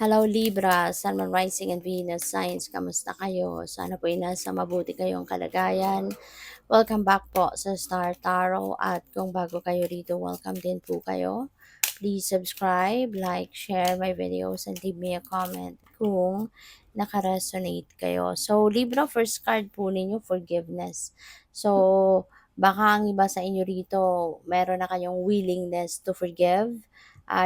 Hello Libra, Sun, Moon, Rising and Venus signs, kamusta kayo? Sana po ay nasa mabuti kayong kalagayan. Welcome back po sa Star Tarot at kung bago kayo rito, welcome din po kayo. Please subscribe, like, share my videos and leave me a comment kung nakaresonate kayo. So Libra, first card po ninyo, forgiveness. So baka ang iba sa inyo rito, meron na kayong willingness to forgive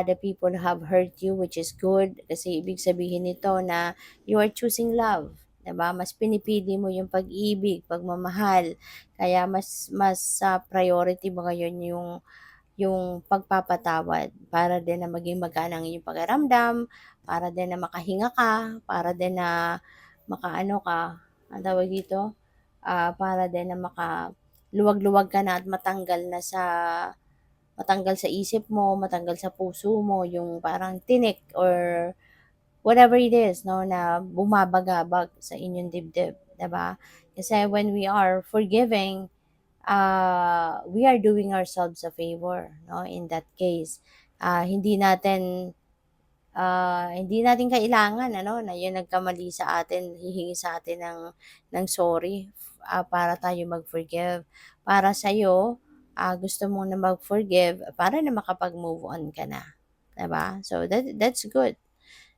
the people who have hurt you, which is good kasi ibig sabihin nito na you are choosing love. 'Di ba? Mas pinipili mo yung pag-ibig, pagmamahal. Kaya mas priority mo ngayon yung pagpapatawad para din na maging magaan ang iyong pakiramdam, para din na makahinga ka, para din na makaano ka, ang tawag dito, para din na luwag-luwag ka na at matanggal sa isip mo, matanggal sa puso mo yung parang tinik or whatever it is, no, na bumabagabag sa inyong dibdib, 'di ba? Kasi when we are forgiving, we are doing ourselves a favor, no, in that case. Hindi natin kailangan ano na yung nagkamali sa atin hihingi sa atin ng sorry para tayo mag-forgive. Para sa iyo, gusto mo na mag-forgive para na makapag-move on ka na, 'di ba? So that's good.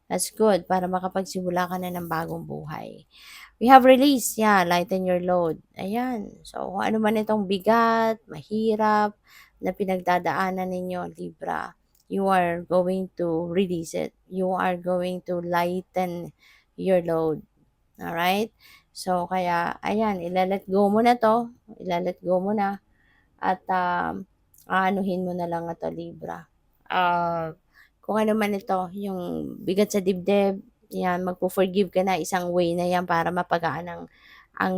That's good para makapagsimula ka na ng bagong buhay. We have release, yeah, lighten your load. Ayan. So, kung ano man itong bigat, mahirap, na pinagdadaanan ninyo, Libra, you are going to release it. You are going to lighten your load. Alright? So, kaya, ayan, ilalet go mo na to. Ilalet go mo na. At, aanuhin mo na lang ito, Libra. Kung ano man ito, yung bigat sa dibdib, yan, magpo-forgive ka na, isang way na yan para mapagaan ang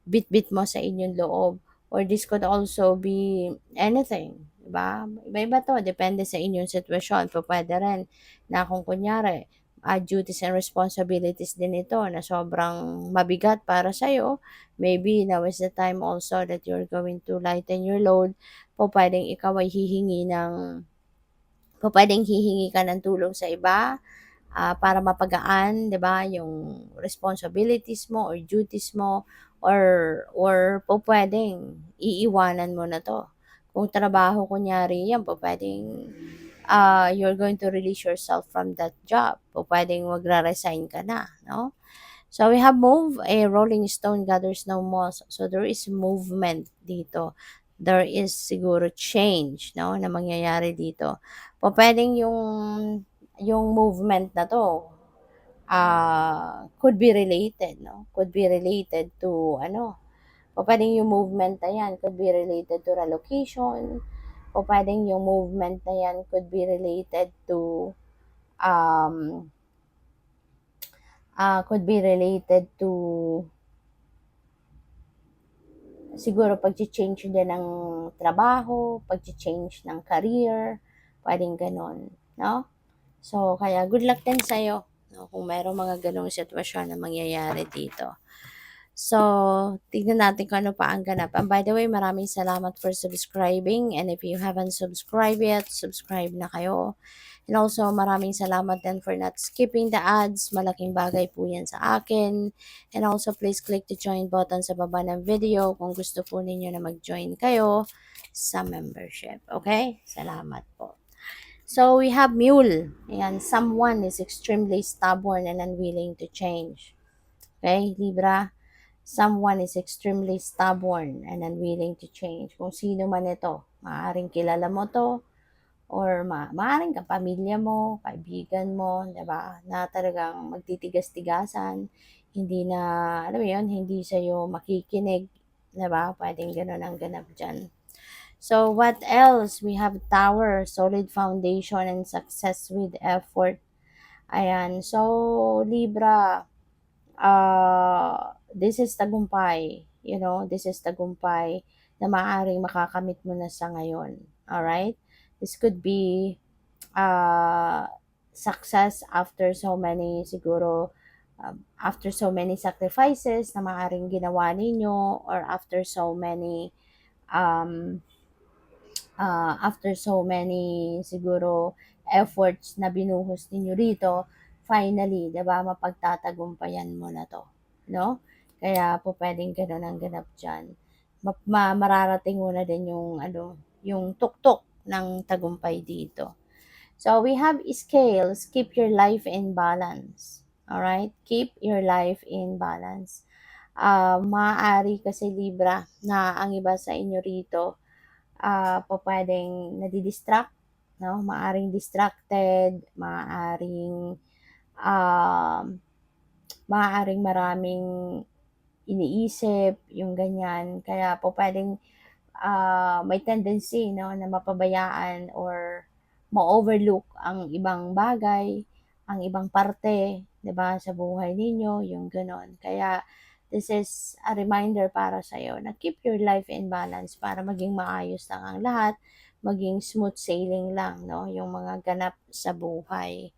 bit-bit mo sa inyong loob. Or this could also be anything, diba? Iba-iba to, depende sa inyong sitwasyon. So, pwede rin na kung kunyari, duties and responsibilities din ito na sobrang mabigat para sa'yo, maybe now is the time also that you're going to lighten your load. Pwedeng ikaw ay pwedeng hihingi ka ng tulong sa iba, para mapagaan, 'di ba, yung responsibilities mo or duties mo or pupuwedeng iiwanan mo na 'to. Kung trabaho kunyari 'yan, pupuwedeng, you're going to release yourself from that job. Pupuwedeng magre-resign ka na, no? So we have move, a rolling stone gathers no moss. So there is movement dito. There is siguro change, no, na mangyayari dito. Pupuwedeng yung movement na 'to, could be related, no? Could be related to ano, pupuwedeng yung movement na 'yan could be related to relocation, pupuwedeng yung movement na 'yan could be related to, um, siguro pagche-change din ng trabaho, pagche-change ng career, puwedeng gano'n, 'no? So, kaya good luck din sa'yo, 'no, kung merong mga gano'ng sitwasyon na mangyayari dito. So, tignan natin kung ano pa ang ganap. And by the way, maraming salamat for subscribing. And if you haven't subscribed yet, subscribe na kayo. And also, maraming salamat din for not skipping the ads. Malaking bagay po yan sa akin. And also, please click the join button sa baba ng video kung gusto po ninyo na mag-join kayo sa membership. Okay? Salamat po. So, we have mule. Ayan, someone is extremely stubborn and unwilling to change. Okay, Libra? Someone is extremely stubborn and unwilling to change. Kung sino man ito, maaaring kilala mo to, or maaaring kapamilya mo, kaibigan mo, 'di ba? Na talagang magtitigas-tigasan, hindi na, alam mo 'yun, hindi sa'yo makikinig, 'di ba? Pwedeng gano'n ang ganap diyan. So, what else? We have tower, solid foundation, and success with effort. Ayan. So, Libra, this is tagumpay. You know, this is tagumpay na maaaring makakamit mo na sa ngayon. Alright? This could be success after so many, siguro, after so many sacrifices na maaaring ginawa ninyo, or after so many siguro efforts na binuhos ninyo rito finally, 'di ba, mapagtatagumpayan mo na 'to, 'no? Kaya po puwedeng gano'n ang ganap diyan. Mararating mo na din yung ano, yung tuktok ng tagumpay dito. So we have scales, keep your life in balance. Alright? Keep your life in balance. Maaari kasi Libra na ang iba sa inyo rito, pupuwedeng nadi-distract, 'no? Maaaring distracted, um, maaaring maraming iniisip, yung ganyan. Kaya pupuwedeng may tendency 'no, na mapabayaan or ma-overlook ang ibang bagay, ang ibang parte, 'di ba, sa buhay ninyo, yung gano'n. Kaya this is a reminder para sa'yo na keep your life in balance para maging maayos lang ang lahat, maging smooth sailing lang 'no, yung mga ganap sa buhay.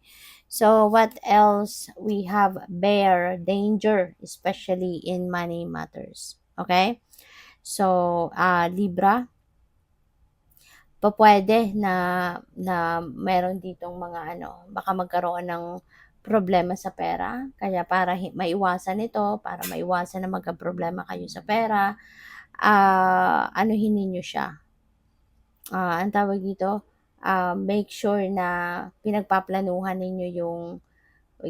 So, what else? We have bear, danger, especially in money matters. Okay? So, Libra, pupuwede na na meron ditong mga ano, baka magkaroon ng problema sa pera. Kaya para maiwasan ito, para maiwasan na magkaproblema kayo sa pera, anuhin ninyo siya, anong tawag dito, make sure na pinagpaplanuhan ninyo yung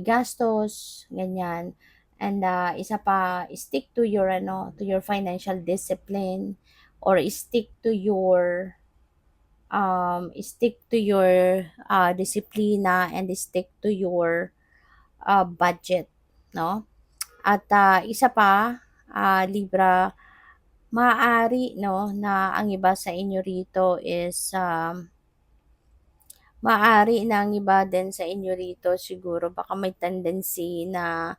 gastos, ganyan. And, isa pa, stick to your ano, to your financial discipline or stick to your disiplina and stick to your budget, no? At isa pa, Libra, maaari no na ang iba sa inyo rito is maaari na ang iba din sa inyo rito siguro baka may tendency na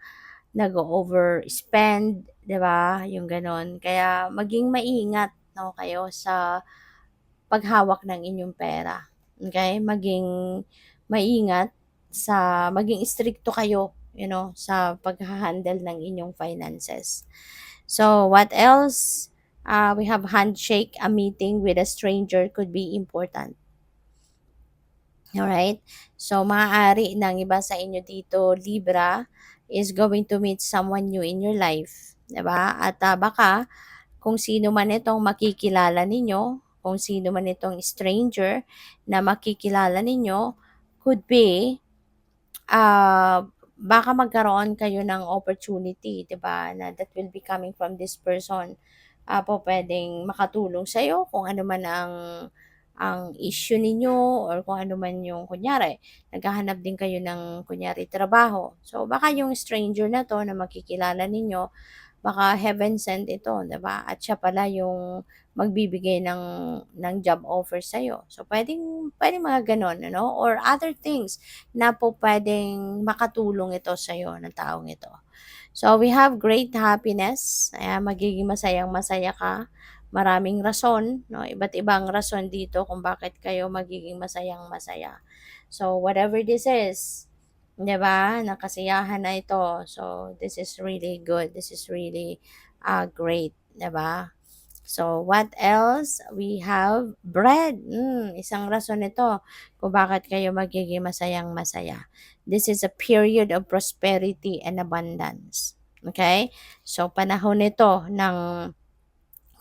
nag-o-overspend, 'di ba? Yung gano'n. Kaya maging maingat 'no kayo sa paghawak ng inyong pera. Okay? Maging strikto kayo, sa pagha-handle ng inyong finances. So, what else? We have handshake, a meeting with a stranger could be important. Alright? So, maaari ng iba sa inyo dito, Libra, is going to meet someone new in your life. 'Di ba? At baka kung sino man itong makikilala ninyo, kung sino man itong stranger na makikilala ninyo, could be, baka magkaroon kayo ng opportunity, 'di ba, na that will be coming from this person. Pupuwedeng makatulong sa'yo kung ano man ang issue ninyo or kung ano man yung kunyari, naghahanap din kayo ng kunyari trabaho. So, baka yung stranger na 'to na makikilala ninyo, baka heaven sent ito, 'di ba? At siya pala yung magbibigay ng job offer sa'yo. So, puwedeng mga gano'n ano, or other things na pupuwedeng makatulong ito sa'yo ng taong ito. So, we have great happiness, ayan, magiging masayang-masaya ka. Maraming rason 'no, iba't ibang rason dito kung bakit kayo magiging masayang-masaya. So, whatever this is, 'di ba, na kasiyahan na ito. So, this is really good. This is really, great, 'di ba? So, what else? We have bread. Isang rason ito kung bakit kayo magiging masayang-masaya. This is a period of prosperity and abundance. Okay? So, panahon ito ng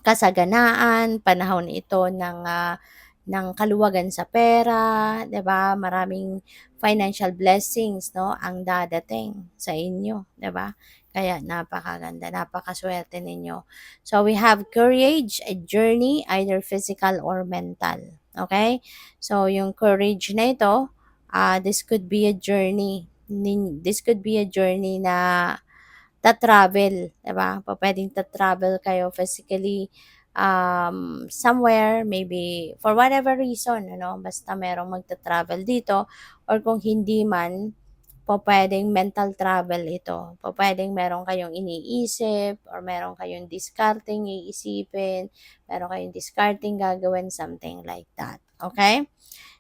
kasaganaan, panahon ito ng kaluwagan sa pera, 'di ba? Maraming financial blessings 'no ang dadating sa inyo, 'di ba? Kaya napakaganda, napakasuwerte ninyo. So we have courage, a journey either physical or mental. Okay? So yung courage na ito, this could be a journey. This could be a journey na ta-travel, 'di ba? Pupuwedeng ta-travel kayo physically, somewhere, maybe for whatever reason ano, basta merong magta-travel dito or kung hindi man, pupuwedeng mental travel ito. Pupuwedeng meron kayong iniisip or meron kayong diskarteng iisipin, meron kayong diskarteng gagawin, something like that, okay?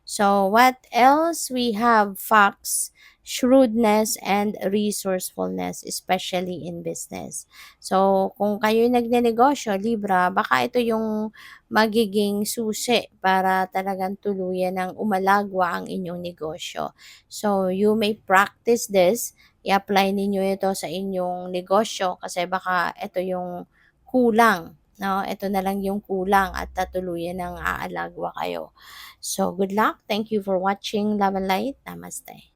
So, what else? We have facts. shrewdness, and resourcefulness, especially in business. So, kung kayo nagnenegosyo, Libra, baka ito yung magiging susi para talagang tuluyan ng umalagwa ang inyong negosyo. So, you may practice this, i-apply ninyo ito sa inyong negosyo kasi baka ito yung kulang, no? Ito na lang yung kulang at tatuluyan ng aalagwa kayo. So, good luck. Thank you for watching Love and Light. Namaste.